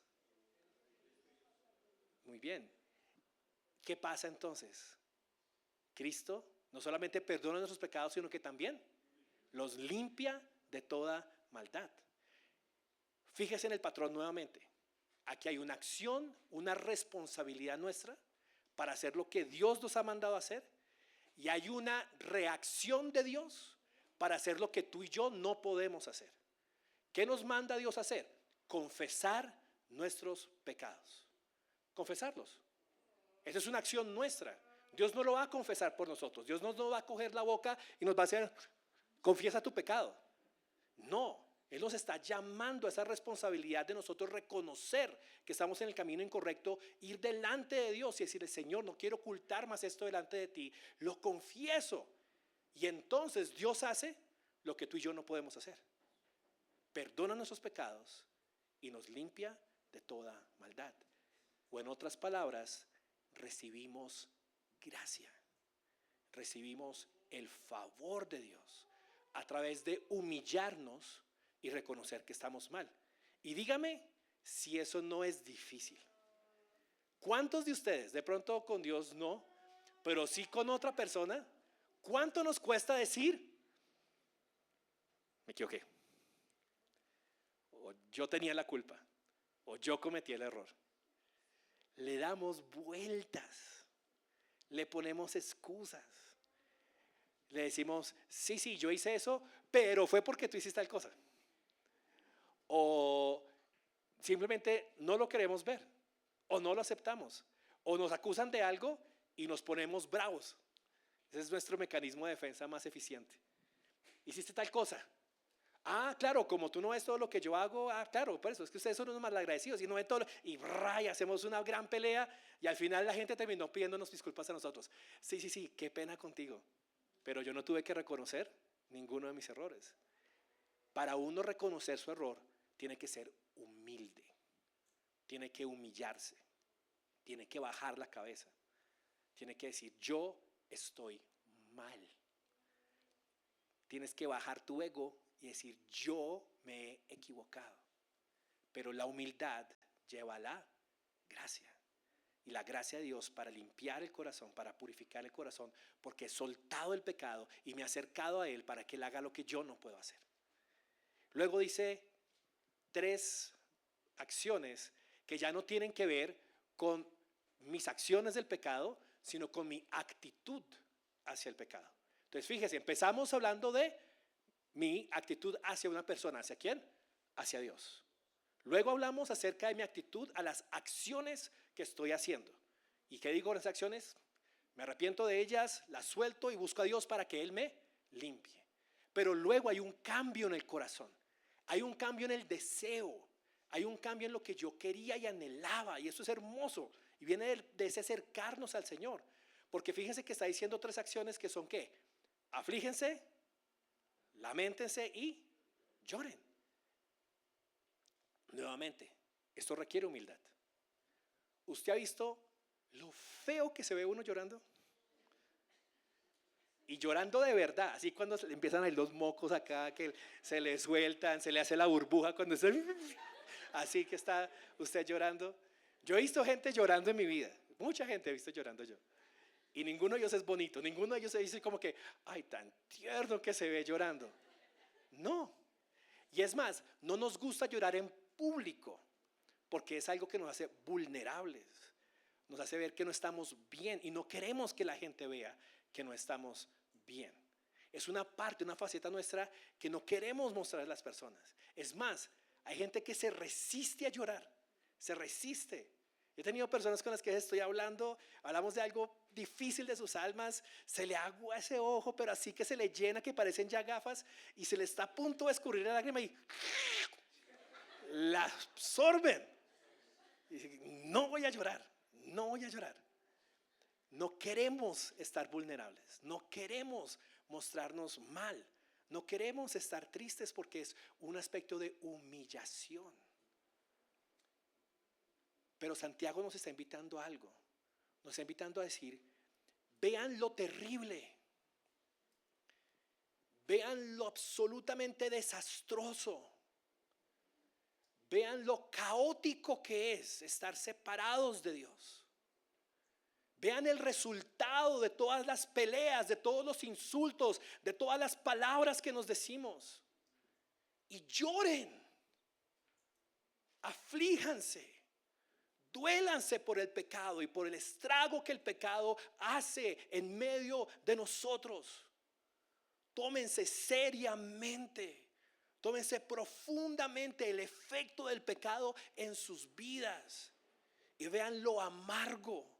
Muy bien. ¿Qué pasa entonces? Cristo no solamente perdona nuestros pecados, sino que también los limpia de toda maldad. Fíjese en el patrón nuevamente. Aquí hay una acción, una responsabilidad nuestra para hacer lo que Dios nos ha mandado a hacer, y hay una reacción de Dios para hacer lo que tú y yo no podemos hacer. ¿Qué nos manda Dios a hacer? Confesar nuestros pecados. Confesarlos. Esa es una acción nuestra. Dios no lo va a confesar por nosotros. Dios no nos va a coger la boca y nos va a decir, confiesa tu pecado. No, Él nos está llamando a esa responsabilidad de nosotros reconocer que estamos en el camino incorrecto, ir delante de Dios y decirle, Señor, no quiero ocultar más esto delante de ti, lo confieso. Y entonces Dios hace lo que tú y yo no podemos hacer. Perdona nuestros pecados y nos limpia de toda maldad. O en otras palabras, recibimos gracia. Recibimos el favor de Dios a través de humillarnos y reconocer que estamos mal. Y dígame si eso no es difícil. ¿Cuántos de ustedes, de pronto con Dios no, pero sí con otra persona, cuánto nos cuesta decir, me equivoqué, o yo tenía la culpa, o yo cometí el error? Le damos vueltas, le ponemos excusas, le decimos, sí, yo hice eso, pero fue porque tú hiciste tal cosa. O simplemente no lo queremos ver, o no lo aceptamos, o nos acusan de algo y nos ponemos bravos. Ese es nuestro mecanismo de defensa más eficiente. Hiciste tal cosa. Claro, como tú no ves todo lo que yo hago, claro, por eso es que ustedes son unos malagradecidos y no ven todo y hacemos una gran pelea y al final la gente terminó pidiéndonos disculpas a nosotros. Sí, qué pena contigo, pero yo no tuve que reconocer ninguno de mis errores. Para uno reconocer su error, tiene que ser humilde, tiene que humillarse, tiene que bajar la cabeza, tiene que decir, yo estoy mal. Tienes que bajar tu ego y decir, yo me he equivocado. Pero la humildad lleva a la gracia. y la gracia de Dios para limpiar el corazón, para purificar el corazón, porque he soltado el pecado y me he acercado a Él para que Él haga lo que yo no puedo hacer. Luego dice 3 acciones que ya no tienen que ver con mis acciones del pecado, sino con mi actitud hacia el pecado. Entonces fíjese, empezamos hablando de mi actitud hacia una persona. ¿Hacia quién? Hacia Dios. Luego hablamos acerca de mi actitud a las acciones que estoy haciendo. ¿Y qué digo con las acciones? Me arrepiento de ellas, las suelto y busco a Dios para que Él me limpie. Pero luego hay un cambio en el corazón. Hay un cambio en el deseo. Hay un cambio en lo que yo quería y anhelaba. Y eso es hermoso. Y viene de ese acercarnos al Señor. Porque fíjense que está diciendo 3 acciones que son ¿qué? Aflíjense, lamentense y lloren. Nuevamente, esto requiere humildad. ¿Usted ha visto lo feo que se ve uno llorando? Y llorando de verdad, así cuando se le empiezan a ir los mocos acá, que se le sueltan, se le hace la burbuja cuando se... Así que está usted llorando. Yo he visto gente llorando en mi vida, mucha gente he visto llorando yo. Y ninguno de ellos es bonito, ninguno de ellos se dice como que, ay, tan tierno que se ve llorando. No. Y es más, no nos gusta llorar en público, porque es algo que nos hace vulnerables, nos hace ver que no estamos bien y no queremos que la gente vea que no estamos bien. Es una parte, una faceta nuestra que no queremos mostrar a las personas. Es más, hay gente que se resiste a llorar, se resiste. He tenido personas con las que estoy hablando, hablamos de algo difícil de sus almas, se le agua ese ojo, pero así que se le llena que parecen ya gafas y se le está a punto de escurrir la lágrima y la absorben. Y dicen, no voy a llorar, no voy a llorar. No queremos estar vulnerables, no queremos mostrarnos mal, no queremos estar tristes porque es un aspecto de humillación. Pero Santiago nos está invitando a algo, nos está invitando a decir, vean lo terrible, vean lo absolutamente desastroso, vean lo caótico que es estar separados de Dios. Vean el resultado de todas las peleas, de todos los insultos, de todas las palabras que nos decimos. Y lloren, aflíjanse, duélanse por el pecado y por el estrago que el pecado hace en medio de nosotros. Tómense seriamente, tómense profundamente el efecto del pecado en sus vidas y vean lo amargo,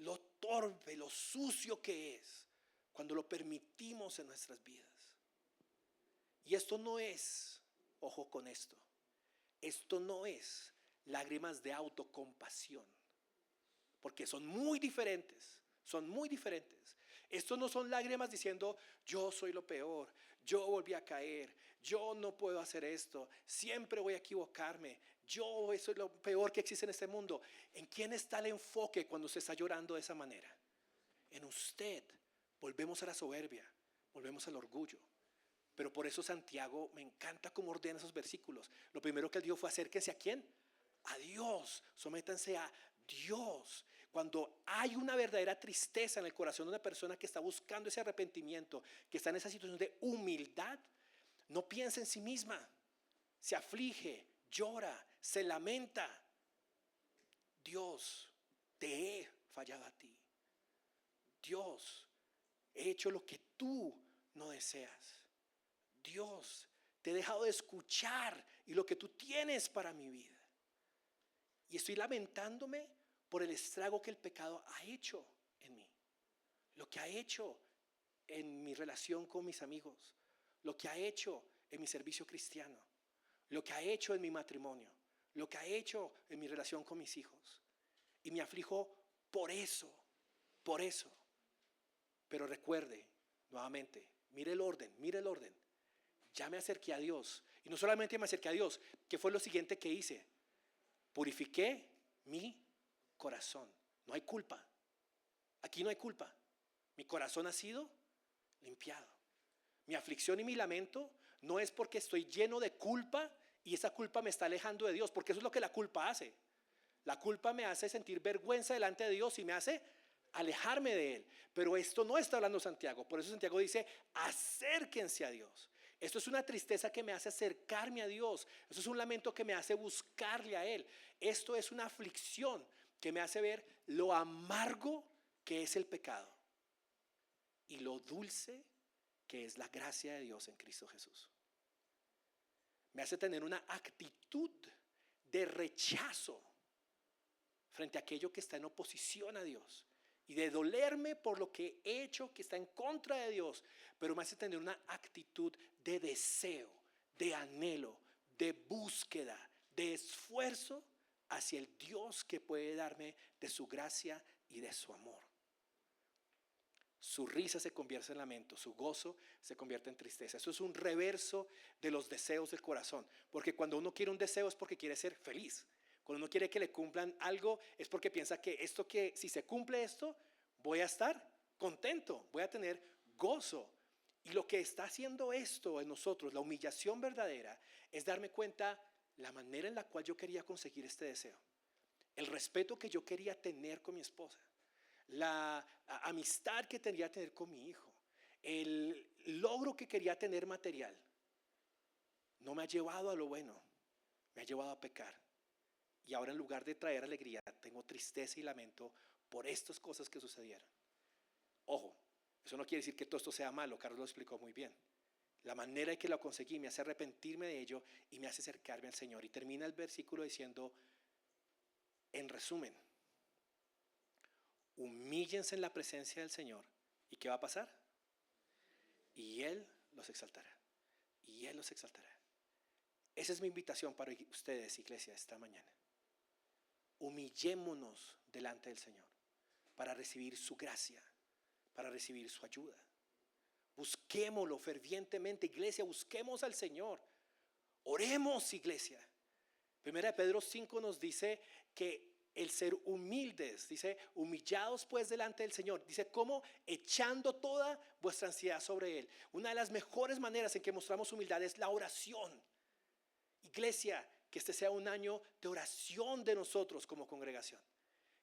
lo torpe, lo sucio que es cuando lo permitimos en nuestras vidas. Y esto no es, ojo con esto, esto no es lágrimas de autocompasión, porque son muy diferentes, son muy diferentes. Estos no son lágrimas diciendo, yo soy lo peor, yo volví a caer, yo no puedo hacer esto, siempre voy a equivocarme, yo soy lo peor que existe en este mundo. ¿En quién está el enfoque cuando se está llorando de esa manera? En usted. Volvemos a la soberbia, volvemos al orgullo. Pero por eso Santiago, me encanta cómo ordena esos versículos. Lo primero que él dijo fue acérquense ¿a quién? A Dios, sométanse a Dios. Cuando hay una verdadera tristeza en el corazón de una persona que está buscando ese arrepentimiento, que está en esa situación de humildad, no piensa en sí misma, se aflige, llora, se lamenta. Dios, te he fallado a ti. Dios, he hecho lo que tú no deseas. Dios, te he dejado de escuchar y lo que tú tienes para mi vida. Y estoy lamentándome por el estrago que el pecado ha hecho en mí. Lo que ha hecho en mi relación con mis amigos. Lo que ha hecho en mi servicio cristiano. Lo que ha hecho en mi matrimonio. Lo que ha hecho en mi relación con mis hijos. Y me aflijo por eso. Por eso. Pero recuerde, nuevamente, mire el orden, mire el orden. Ya me acerqué a Dios. Y no solamente me acerqué a Dios, ¿qué fue lo siguiente que hice? Purifiqué mi corazón. No hay culpa. Aquí no hay culpa. Mi corazón ha sido limpiado. Mi aflicción y mi lamento no es porque estoy lleno de culpa y esa culpa me está alejando de Dios, porque eso es lo que la culpa hace. La culpa me hace sentir vergüenza delante de Dios y me hace alejarme de Él. Pero esto no está hablando Santiago. Por eso Santiago dice, acérquense a Dios. Esto es una tristeza que me hace acercarme a Dios. Esto es un lamento que me hace buscarle a Él. Esto es una aflicción que me hace ver lo amargo que es el pecado y lo dulce que es la gracia de Dios en Cristo Jesús. Me hace tener una actitud de rechazo frente a aquello que está en oposición a Dios y de dolerme por lo que he hecho que está en contra de Dios, pero me hace tener una actitud de deseo, de anhelo, de búsqueda, de esfuerzo hacia el Dios que puede darme de su gracia y de su amor. Su risa se convierte en lamento, su gozo se convierte en tristeza. Eso es un reverso de los deseos del corazón, porque cuando uno quiere un deseo es porque quiere ser feliz. Cuando uno quiere que le cumplan algo es porque piensa que si se cumple esto, voy a estar contento, voy a tener gozo. Y lo que está haciendo esto en nosotros, la humillación verdadera, es darme cuenta la manera en la cual yo quería conseguir este deseo, el respeto que yo quería tener con mi esposa, la amistad que quería tener con mi hijo, el logro que quería tener material, no me ha llevado a lo bueno, me ha llevado a pecar. Y ahora en lugar de traer alegría, tengo tristeza y lamento por estas cosas que sucedieron. Ojo, eso no quiere decir que todo esto sea malo, Carlos lo explicó muy bien. La manera en que lo conseguí me hace arrepentirme de ello y me hace acercarme al Señor. Y termina el versículo diciendo, en resumen, humíllense en la presencia del Señor. ¿Y qué va a pasar? Y Él los exaltará. Y Él los exaltará. Esa es mi invitación para ustedes, iglesia, esta mañana. Humillémonos delante del Señor para recibir su gracia, para recibir su ayuda. Busquémoslo fervientemente, iglesia, busquemos al Señor. Oremos, iglesia. Primera de Pedro 5 nos dice que el ser humildes, dice, humillados pues delante del Señor, dice, ¿cómo? Echando toda vuestra ansiedad sobre Él. Una de las mejores maneras en que mostramos humildad es la oración. Iglesia, que este sea un año de oración de nosotros como congregación.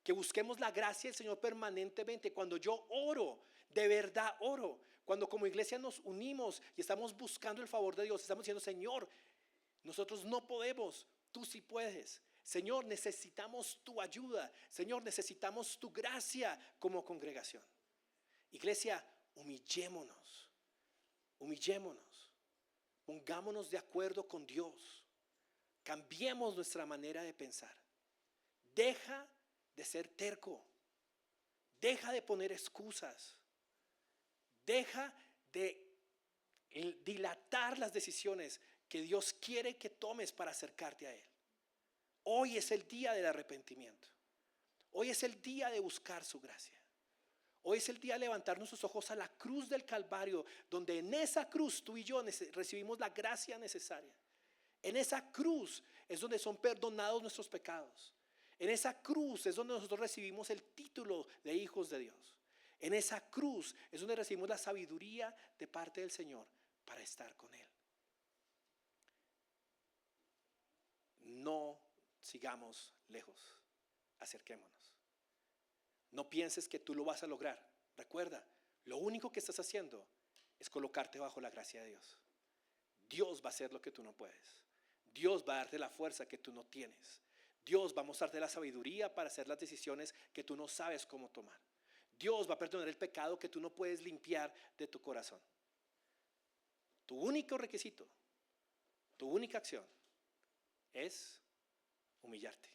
Que busquemos la gracia del Señor permanentemente. Cuando yo oro, de verdad oro. Cuando como iglesia nos unimos y estamos buscando el favor de Dios, estamos diciendo, Señor, nosotros no podemos, tú sí puedes. Señor, necesitamos tu ayuda. Señor, necesitamos tu gracia como congregación. Iglesia, humillémonos. Humillémonos. Pongámonos de acuerdo con Dios. Cambiemos nuestra manera de pensar. Deja de ser terco. Deja de poner excusas. Deja de dilatar las decisiones que Dios quiere que tomes para acercarte a Él. Hoy es el día del arrepentimiento. Hoy es el día de buscar su gracia. Hoy es el día de levantar nuestros ojos a la cruz del Calvario, donde en esa cruz tú y yo recibimos la gracia necesaria. En esa cruz es donde son perdonados nuestros pecados. En esa cruz es donde nosotros recibimos el título de hijos de Dios. En esa cruz es donde recibimos la sabiduría de parte del Señor para estar con Él. No sigamos lejos, acerquémonos. No pienses que tú lo vas a lograr. Recuerda, lo único que estás haciendo es colocarte bajo la gracia de Dios. Dios va a hacer lo que tú no puedes. Dios va a darte la fuerza que tú no tienes. Dios va a mostrarte la sabiduría para hacer las decisiones que tú no sabes cómo tomar. Dios va a perdonar el pecado que tú no puedes limpiar de tu corazón. Tu único requisito, tu única acción es humillarte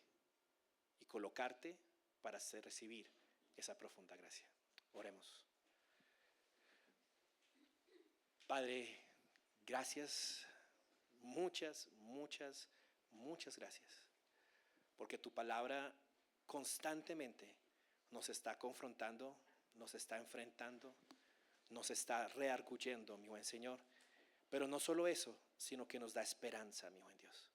y colocarte para recibir esa profunda gracia. Oremos. Padre, gracias, muchas gracias, porque tu palabra constantemente nos está confrontando, nos está enfrentando, nos está rearguyendo, mi buen Señor. Pero no solo eso, sino que nos da esperanza, mi buen Dios.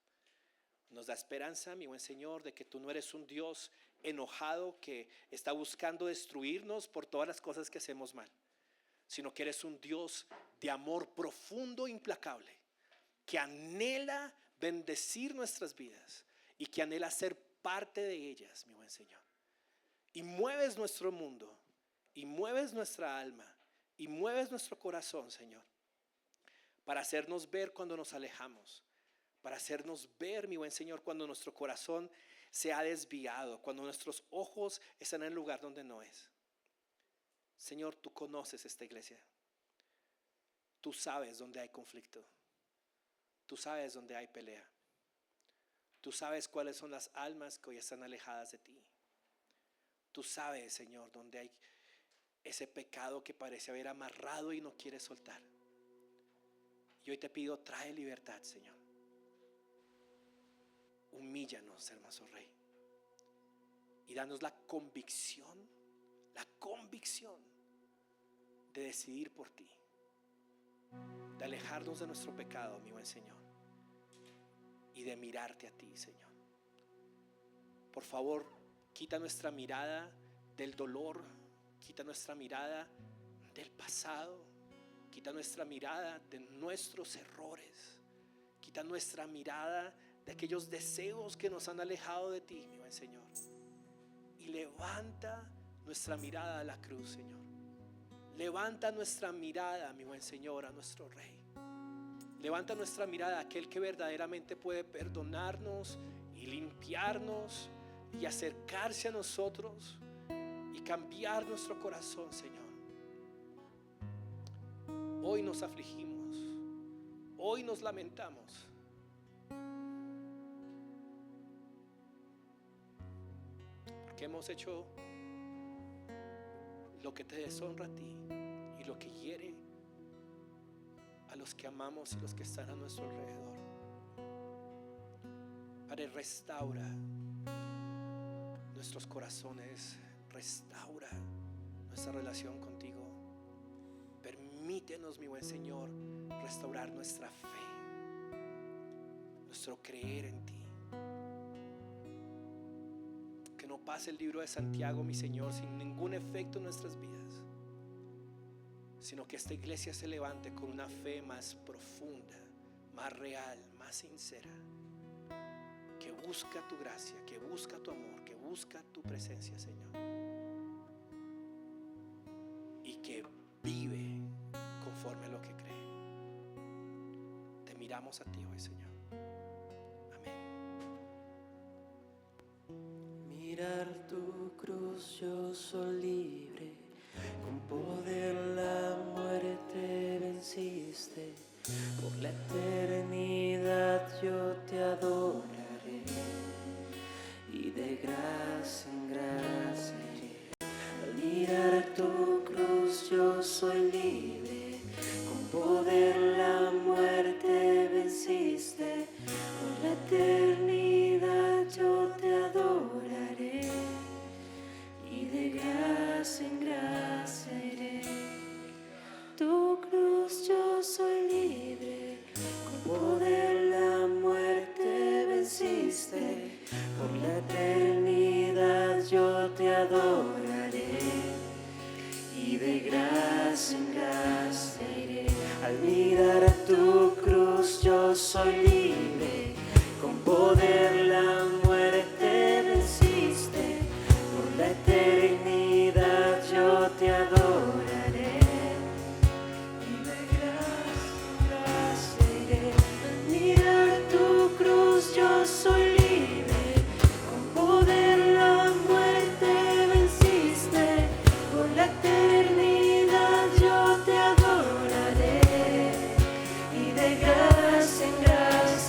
Nos da esperanza, mi buen Señor, de que tú no eres un Dios enojado que está buscando destruirnos por todas las cosas que hacemos mal, sino que eres un Dios de amor profundo e implacable, que anhela bendecir nuestras vidas y que anhela ser parte de ellas, mi buen Señor. Y mueves nuestro mundo, y mueves nuestra alma, y mueves nuestro corazón, Señor, para hacernos ver cuando nos alejamos, para hacernos ver, mi buen Señor, cuando nuestro corazón se ha desviado, cuando nuestros ojos están en el lugar donde no es. Señor, tú conoces esta iglesia. Tú sabes dónde hay conflicto. Tú sabes dónde hay pelea. Tú sabes cuáles son las almas que hoy están alejadas de ti. Tú sabes, Señor, dónde hay ese pecado que parece haber amarrado y no quiere soltar. Y hoy te pido, trae libertad, Señor. Humíllanos, hermoso Rey. Y danos la convicción de decidir por ti, de alejarnos de nuestro pecado, mi buen Señor, y de mirarte a ti, Señor. Por favor, quita nuestra mirada del dolor, quita nuestra mirada del pasado, quita nuestra mirada de nuestros errores, quita nuestra mirada de aquellos deseos que nos han alejado de ti, mi buen Señor, y levanta nuestra mirada a la cruz, Señor. Levanta nuestra mirada, mi buen Señor, a nuestro Rey. Levanta nuestra mirada a aquel que verdaderamente puede perdonarnos y limpiarnos y acercarse a nosotros y cambiar nuestro corazón, Señor. Hoy nos afligimos, hoy nos lamentamos. Porque hemos hecho lo que te deshonra a ti y lo que hiere a los que amamos y los que están a nuestro alrededor. Padre, restaura nuestros corazones, restaura nuestra relación contigo. Permítenos, mi buen Señor, restaurar nuestra fe, nuestro creer en ti. Que no pase el libro de Santiago, mi Señor, sin ningún efecto en nuestras vidas, sino que esta iglesia se levante con una fe más profunda, más real, más sincera, que busca tu gracia, que busca tu amor, que busca tu presencia, Señor, y que vive conforme a lo que cree. Te miramos a ti hoy, Señor. Mirar tu cruz, yo soy libre, con poder la muerte venciste, por la eternidad yo te adoraré, y de gracia en gracia iré. Al mirar tu cruz, yo soy libre, con poder la muerte venciste, por la eternidad yo te adoraré, y de gracia en gracia iré. Tu cruz, yo soy libre, con poder la muerte venciste, por la eternidad yo te adoraré, y de gracia en gracia iré. Al mirar tu cruz, yo soy libre, con poder la muerte venciste, por la eternidad yo te adoraré, y de gracia en gracia iré. Al mirar tu cruz, yo soy libre, con poder la muerte venciste, por la eternidad yo te adoraré, y de gracia en gracia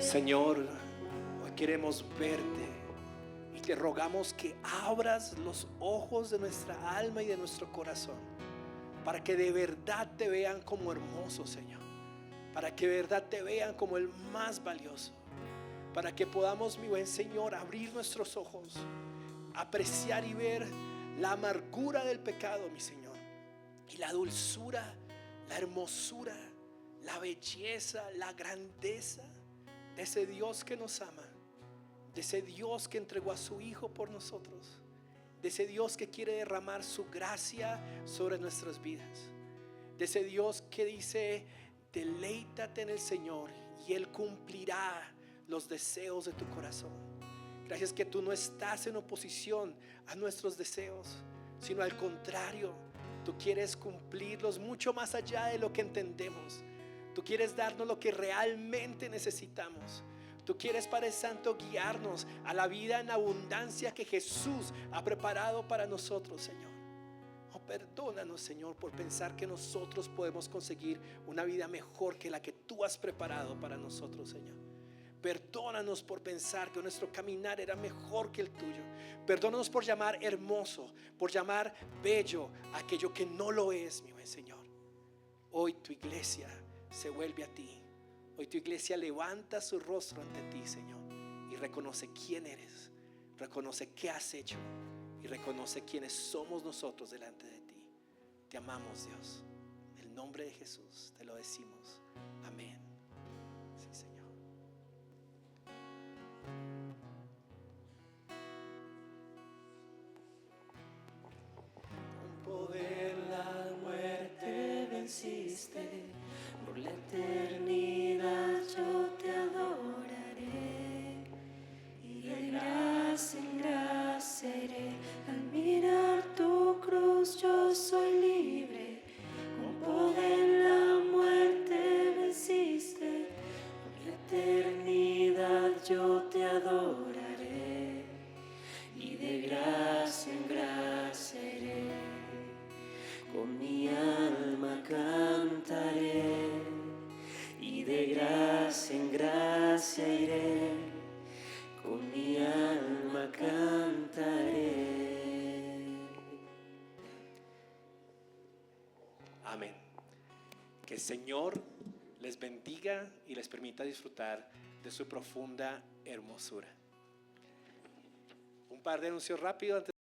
Señor, hoy queremos verte y te rogamos que abras los ojos de nuestra alma y de nuestro corazón para que de verdad te vean como hermoso, Señor, para que de verdad te vean como el más valioso, para que podamos, mi buen Señor, abrir nuestros ojos, apreciar y ver la amargura del pecado, mi Señor, y la dulzura, la hermosura, la belleza, la grandeza de ese Dios que nos ama, de ese Dios que entregó a su Hijo por nosotros, de ese Dios que quiere derramar su gracia sobre nuestras vidas, de ese Dios que dice: deleítate en el Señor y Él cumplirá los deseos de tu corazón. Gracias que tú no estás en oposición a nuestros deseos, sino al contrario, tú quieres cumplirlos mucho más allá de lo que entendemos. Tú quieres darnos lo que realmente necesitamos. Tú quieres, Padre Santo, guiarnos a la vida en abundancia que Jesús ha preparado para nosotros, Señor. Oh, perdónanos, Señor, por pensar que nosotros podemos conseguir una vida mejor que la que tú has preparado para nosotros, Señor. Perdónanos por pensar que nuestro caminar era mejor que el tuyo. Perdónanos por llamar hermoso, por llamar bello aquello que no lo es, mi buen Señor. Hoy tu iglesia se vuelve a ti. Hoy tu iglesia levanta su rostro ante ti, Señor, y reconoce quién eres, reconoce qué has hecho y reconoce quiénes somos nosotros delante de ti. Te amamos, Dios. En el nombre de Jesús te lo decimos. Amén. Sí, Señor. Con poder la muerte venciste, por la eternidad yo te adoraré, y de gracia en gracia iré. Al mirar tu cruz yo soy libre, con poder la muerte venciste, por la eternidad yo te adoraré, y de gracia en gracia iré. Con mi alma cantaré, y de gracia en gracia iré. Con mi alma cantaré. Amén. Que el Señor les bendiga y les permita disfrutar de su profunda hermosura. Un par de anuncios rápidos antes